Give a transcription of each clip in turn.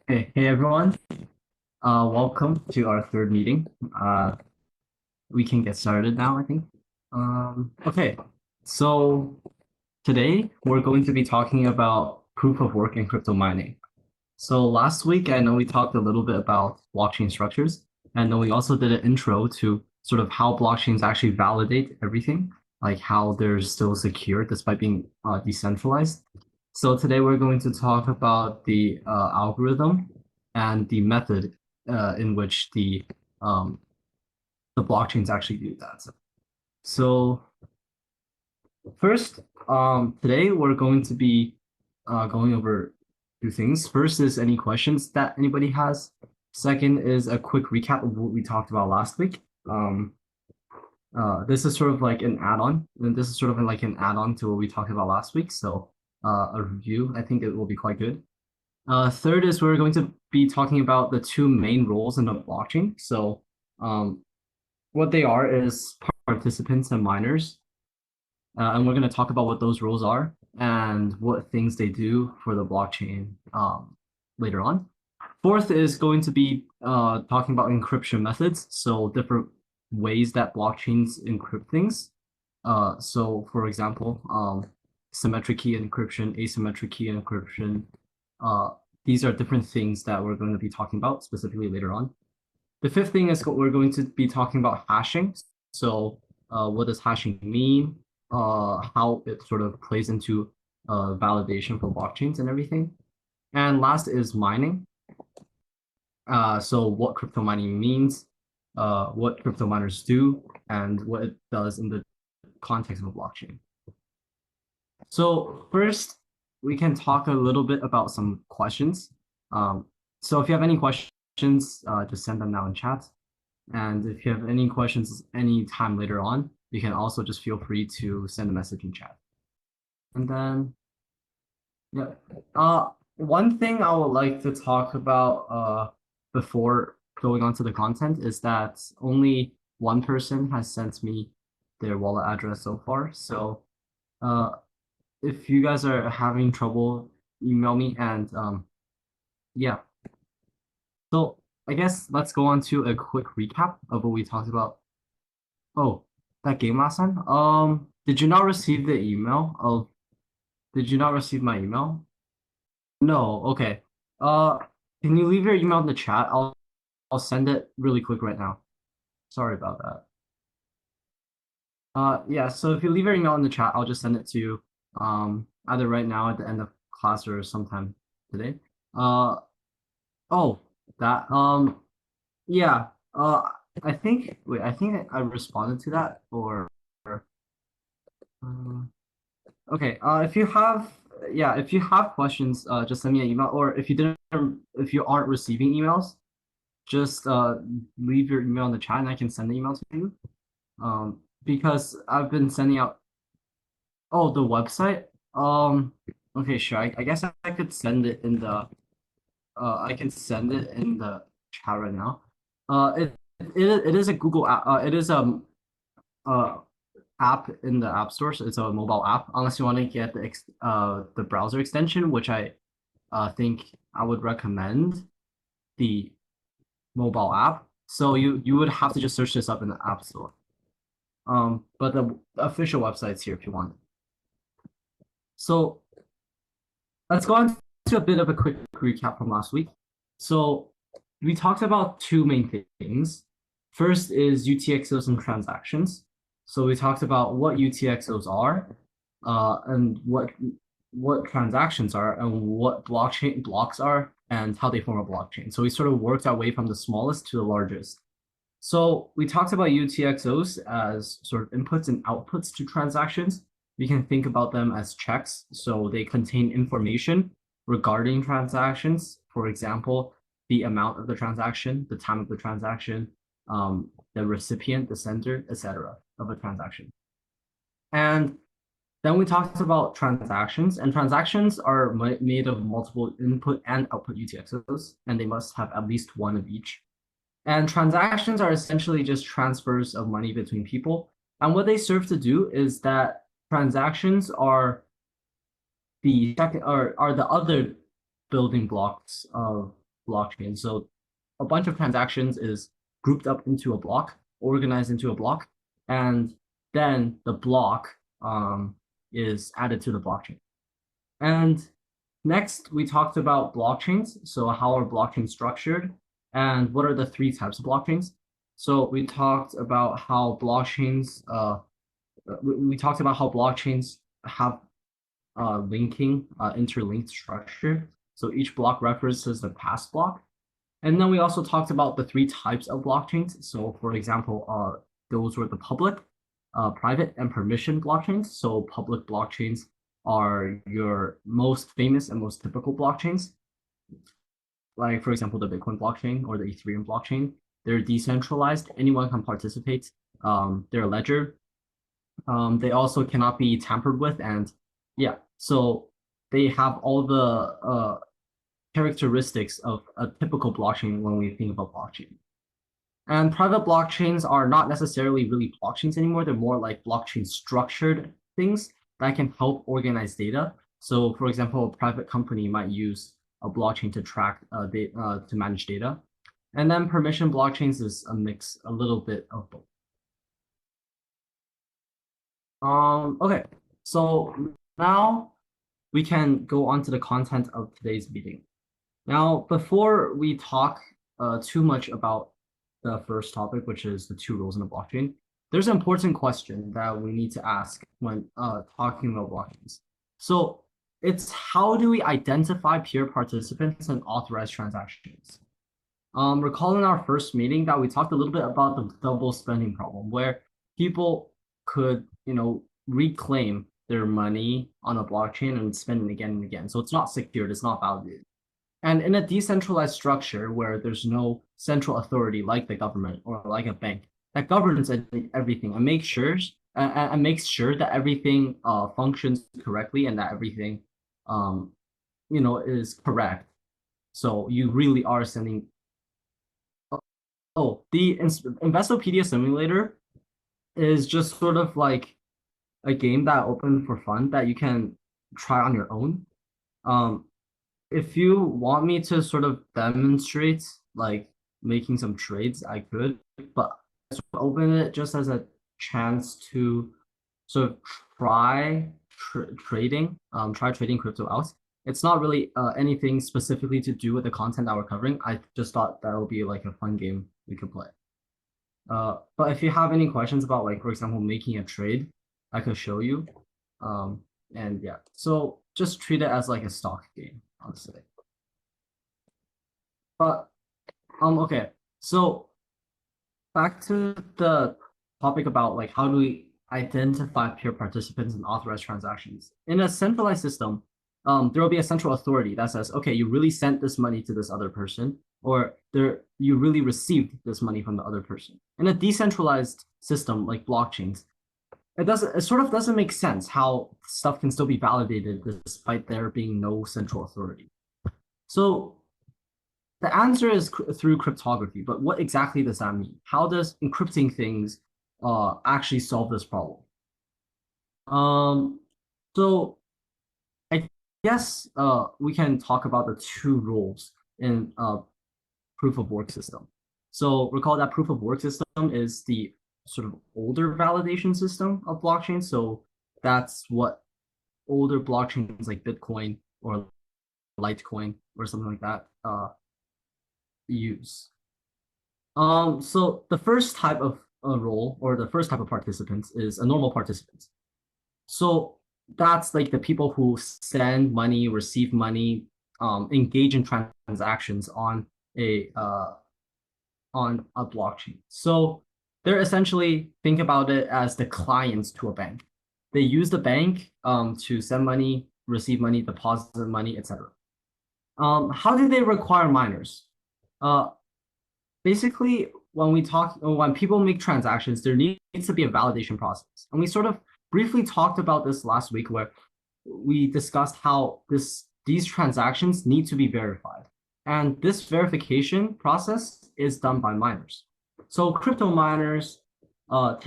Hey everyone. Welcome to our third meeting. We can get started now, I think. Okay, so today we're going to be talking about proof of work in crypto mining. So last week, I know we talked a little bit about blockchain structures, and then we also did an intro to sort of how blockchains actually validate everything, like how they're still secure despite being decentralized. So today we're going to talk about the algorithm and the method in which um, the blockchains actually do that. So first, today we're going to be going over two things. First is any questions that anybody has. Second is a quick recap of what we talked about last week. This is sort of like an add-on, and this is sort of like an add-on to what we talked about last week. So a review, I think it will be quite good. Third is we're going to be talking about the two main roles in the blockchain. So what they are is participants and miners. And we're going to talk about what those roles are and what things they do for the blockchain later on. Fourth is going to be talking about encryption methods, so different ways that blockchains encrypt things. So, for example, symmetric key encryption, asymmetric key encryption. Uh, these are different things that we're going to be talking about specifically later on. The fifth thing is we're going to be talking about hashing. So, what does hashing mean? How it sort of plays into validation for blockchains and everything. And last is mining. So what crypto mining means, what crypto miners do, and what it does in the context of a blockchain. So first, we can talk a little bit about some questions. So if you have any questions, just send them now in chat. And if you have any questions any time later on, you can also just feel free to send a message in chat. And then, yeah, one thing I would like to talk about before going on to the content is that only one person has sent me their wallet address so far. So uh, if you guys are having trouble, email me and yeah. So I guess let's go on to a quick recap of what we talked about. Oh, that game last time. Did you not receive the email of? Did you not receive my email? No. Okay. Uh, can you leave your email in the chat? I'll send it really quick right now. Sorry about that. Yeah. So if you leave your email in the chat, I'll just send it to you. Either right now at the end of class or sometime today. Uh, oh, that. Yeah. I think. Wait. I think I responded to that or. Uh, Okay. If you have, yeah, if you have questions, just send me an email. Or if you aren't receiving emails, just leave your email in the chat, and I can send the email to you. Because I've been sending out. Oh, the website. Okay, sure. I guess I could send it in the. I can send it in the chat right now. It is a Google app. It is uh app in the App Store. So it's a mobile app, unless you want to get the browser extension, which I think I would recommend the mobile app. So you would have to just search this up in the App Store. But the official website's here if you want. So let's go on to a bit of a quick recap from last week. So we talked about two main things. First is UTXOs and transactions. So we talked about what UTXOs are, and what transactions are, and what blockchain blocks are, and how they form a blockchain. So we sort of worked our way from the smallest to the largest. So we talked about UTXOs as sort of inputs and outputs to transactions. We can think about them as checks. So they contain information regarding transactions. For example, the amount of the transaction, the time of the transaction, the recipient, the sender, etc. of a transaction. And then we talked about transactions, and transactions are made of multiple input and output UTXOs, and they must have at least one of each. And transactions are essentially just transfers of money between people. And what they serve to do is that transactions are the second are the other building blocks of blockchain. So a bunch of transactions is grouped up into a block, organized into a block, and then the block is added to the blockchain. And next, we talked about blockchains. So how are blockchains structured, and what are the three types of blockchains? So we talked about how blockchains have interlinked structure. So each block references the past block. And then we also talked about the three types of blockchains. So for example, those were the public, private, and permission blockchains. So public blockchains are your most famous and most typical blockchains. Like for example, the Bitcoin blockchain or the Ethereum blockchain. They're decentralized. Anyone can participate. They're a ledger. They also cannot be tampered with, and yeah, so they have all the characteristics of a typical blockchain when we think about blockchain. And private blockchains are not necessarily really blockchains anymore. They're more like blockchain structured things that can help organize data. So for example, a private company might use a blockchain to track to manage data. And then permission blockchains is a mix, a little bit of both. Okay, so now we can go on to the content of today's meeting. Now, before we talk too much about the first topic, which is the two rules in the blockchain, there's an important question that we need to ask when talking about blockchains. So it's how do we identify peer participants and authorize transactions? Recall in our first meeting that we talked a little bit about the double spending problem, where people could, reclaim their money on a blockchain and spend it again and again. So it's not secured, it's not validated. And in a decentralized structure where there's no central authority like the government or like a bank that governs everything and makes sure that everything functions correctly and that everything is correct. So you really are sending. Oh, the Investopedia simulator is just sort of like a game that open for fun that you can try on your own. If you want me to sort of demonstrate like making some trades, I could, but I sort of open it just as a chance to sort of try trading crypto out. It's not really anything specifically to do with the content that we're covering. I just thought that would be like a fun game we could play. But if you have any questions about, like, for example, making a trade, I could show you. And yeah, so just treat it as like a stock game, honestly. But okay, so back to the topic about like how do we identify peer participants and authorize transactions. In a centralized system, there will be a central authority that says, okay, you really sent this money to this other person, or you really received this money from the other person. In a decentralized system like blockchains, it sort of doesn't make sense how stuff can still be validated despite there being no central authority. So the answer is through cryptography, but what exactly does that mean? How does encrypting things actually solve this problem? So I guess we can talk about the two rules in proof of work system. So recall that proof of work system is the sort of older validation system of blockchain. So that's what older blockchains like Bitcoin or Litecoin or something like that use. So the first type of role or the first type of participants is a normal participant. So that's like the people who send money, receive money, engage in transactions on a blockchain. So they're essentially, think about it as the clients to a bank. They use the bank to send money, receive money, deposit money, etc. How do they require miners? Basically, when people make transactions, there needs to be a validation process. And we sort of briefly talked about this last week, where we discussed how these transactions need to be verified. And this verification process is done by miners. So crypto miners are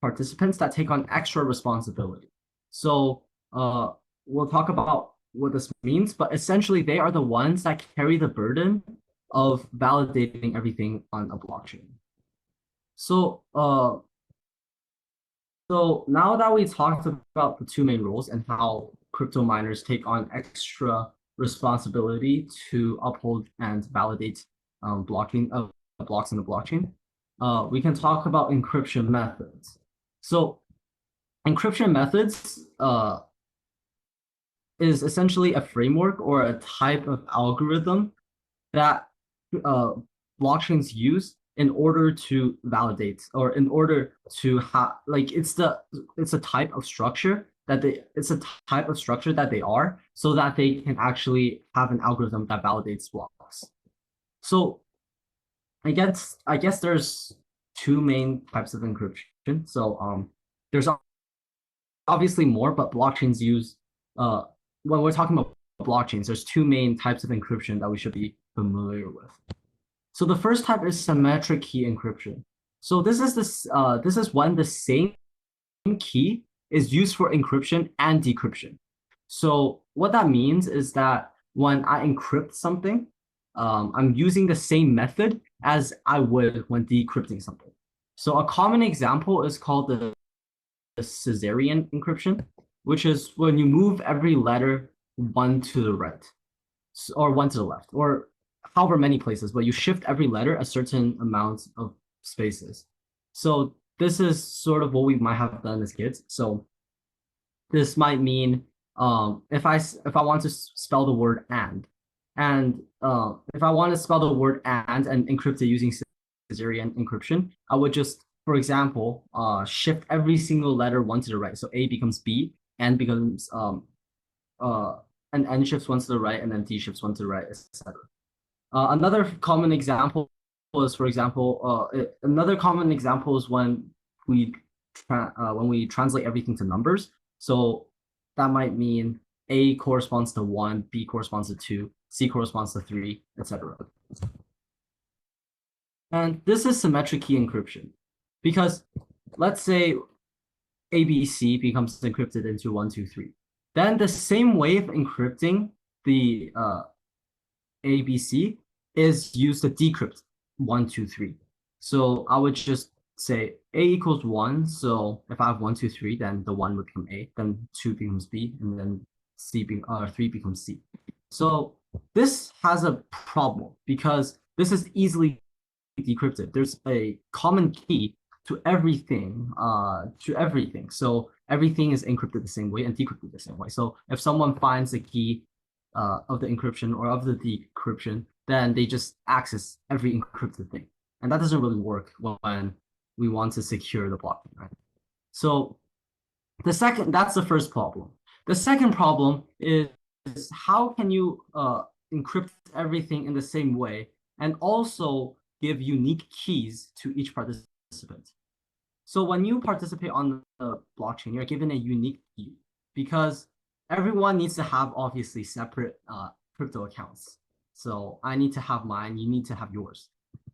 participants that take on extra responsibility. So we'll talk about what this means, but essentially they are the ones that carry the burden of validating everything on a blockchain. So, so now that we talked about the two main roles and how crypto miners take on extra responsibility to uphold and validate blocking of blocks in the blockchain, we can talk about encryption methods. So encryption methods is essentially a framework or a type of algorithm that uh, blockchains use in order to validate or in order to have like it's a type of structure that they are so that they can actually have an algorithm that validates blocks. So I guess there's two main types of encryption. So there's obviously more, but blockchains use uh when we're talking about blockchains, there's two main types of encryption that we should be familiar with. So the first type is symmetric key encryption. So this is when the same key is used for encryption and decryption. So what that means is that when I encrypt something, I'm using the same method as I would when decrypting something. So a common example is called the Caesarean encryption, which is when you move every letter one to the right or one to the left, or however many places, but you shift every letter a certain amount of spaces. So this is sort of what we might have done as kids. So this might mean if I want to spell the word and if I want to spell the word and encrypt it using Caesarean encryption, I would just, for example, shift every single letter one to the right. So A becomes B, N becomes and N shifts one to the right, and then D shifts one to the right, etc. Another common example is, for example, another common example is when we translate everything to numbers. So that might mean A corresponds to 1, B corresponds to 2, C corresponds to 3, etc. And this is symmetric key encryption because let's say ABC becomes encrypted into 1, 2, 3. Then the same way of encrypting the ABC is used to decrypt 1, 2, 3. So I would just say A equals 1. So if I have 1, 2, 3, then the 1 would become A, then 2 becomes B, and then 3 becomes C. So this has a problem because this is easily decrypted. There's a common key to everything, So everything is encrypted the same way and decrypted the same way. So if someone finds the key of the encryption or of the decryption, then they just access every encrypted thing. And that doesn't really work when we want to secure the blockchain, right? So that's the first problem. The second problem is how can you encrypt everything in the same way and also give unique keys to each participant? So when you participate on the blockchain, you're given a unique key because everyone needs to have obviously separate crypto accounts. So I need to have mine, you need to have yours.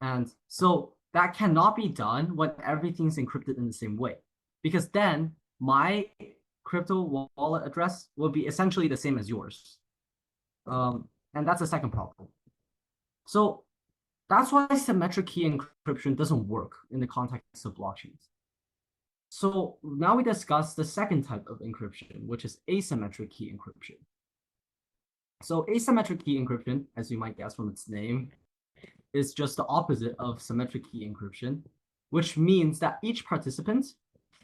And so that cannot be done when everything's encrypted in the same way, because then my crypto wallet address will be essentially the same as yours. And that's the second problem. So that's why symmetric key encryption doesn't work in the context of blockchains. So now we discuss the second type of encryption, which is asymmetric key encryption. So asymmetric key encryption, as you might guess from its name, is just the opposite of symmetric key encryption, which means that each participant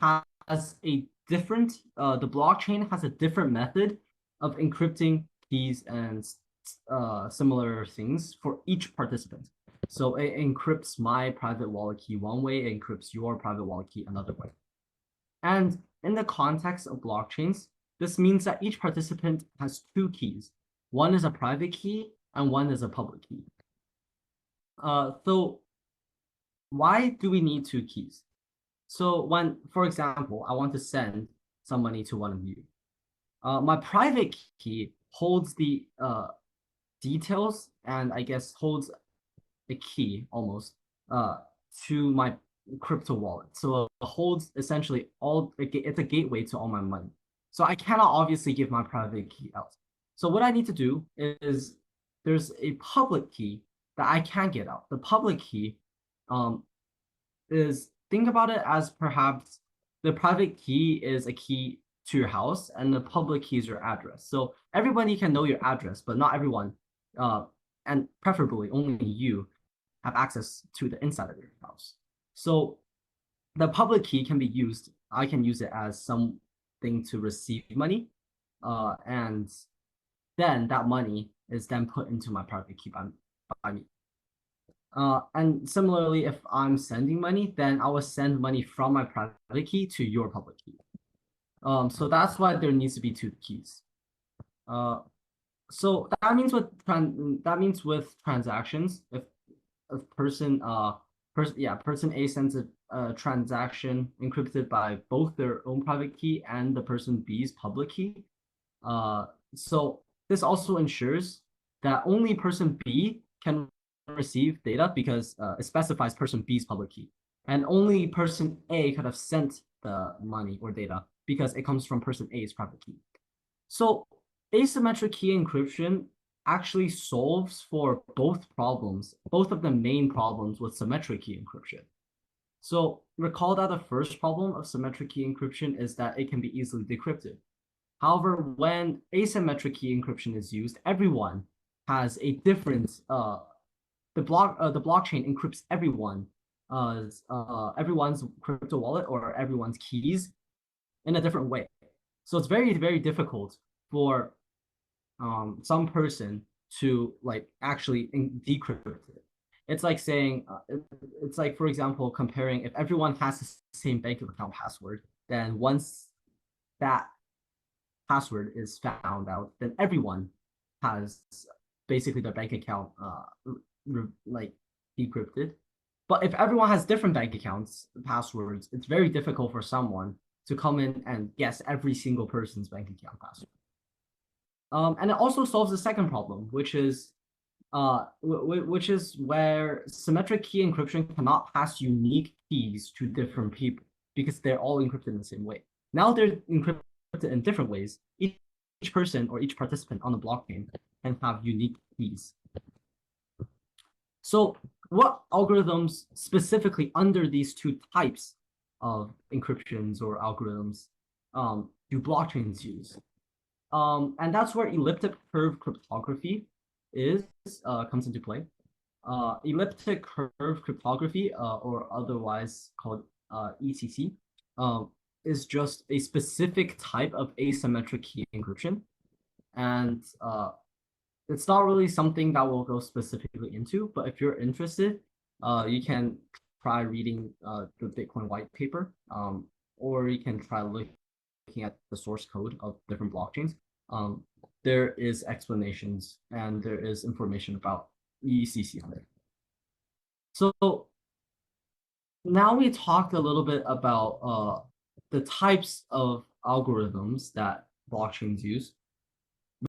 has a different, the blockchain has a different method of encrypting keys and similar things for each participant. So it encrypts my private wallet key one way, it encrypts your private wallet key another way. And in the context of blockchains, this means that each participant has two keys. One is a private key and one is a public key. So why do we need two keys? So when, for example, I want to send some money to one of you, my private key holds the details and I guess holds a key almost to my crypto wallet. So it holds essentially it's a gateway to all my money. So I cannot obviously give my private key out. So what I need to do is there's a public key that I can't get out. The public key um, is think about it as perhaps the private key is a key to your house and the public key is your address. So everybody can know your address, but not everyone, uh, and preferably only you have access to the inside of your house. So the public key can be used. I can use it as something to receive money, and then that money is then put into my private key by me. And similarly, if I'm sending money, then I will send money from my private key to your public key. So that's why there needs to be two keys. So that means with transactions, if person A sends a transaction encrypted by both their own private key and the person B's public key. So this also ensures that only person B can receive data because it specifies person B's public key, and only person A could have sent the money or data because it comes from person A's private key. So asymmetric key encryption actually solves for both problems, both of the main problems with symmetric key encryption. So recall that the first problem of symmetric key encryption is that it can be easily decrypted. However, when asymmetric key encryption is used, everyone has a different the blockchain encrypts everyone's crypto wallet or everyone's keys in a different way. So it's very, very difficult for some person to like actually decrypt it. It's like saying, it's like, for example, comparing if everyone has the same bank account password, then once that password is found out, then everyone has basically their bank account like decrypted. But if everyone has different bank accounts, passwords, it's very difficult for someone to come in and guess every single person's bank account password. And it also solves the second problem, which is where symmetric key encryption cannot pass unique keys to different people because they're all encrypted in the same way. Now they're encrypted in different ways. Each person or each participant on the blockchain can have unique keys. So what algorithms specifically under these two types of encryptions or algorithms do blockchains use? And that's where elliptic curve cryptography comes into play. Elliptic curve cryptography, or otherwise called ECC, is just a specific type of asymmetric key encryption. And it's not really something that we'll go specifically into, but if you're interested, you can try reading the Bitcoin white paper, or you can try looking at the source code of different blockchains. There is explanations and there is information about ECC on it. So now we talked a little bit about the types of algorithms that blockchains use.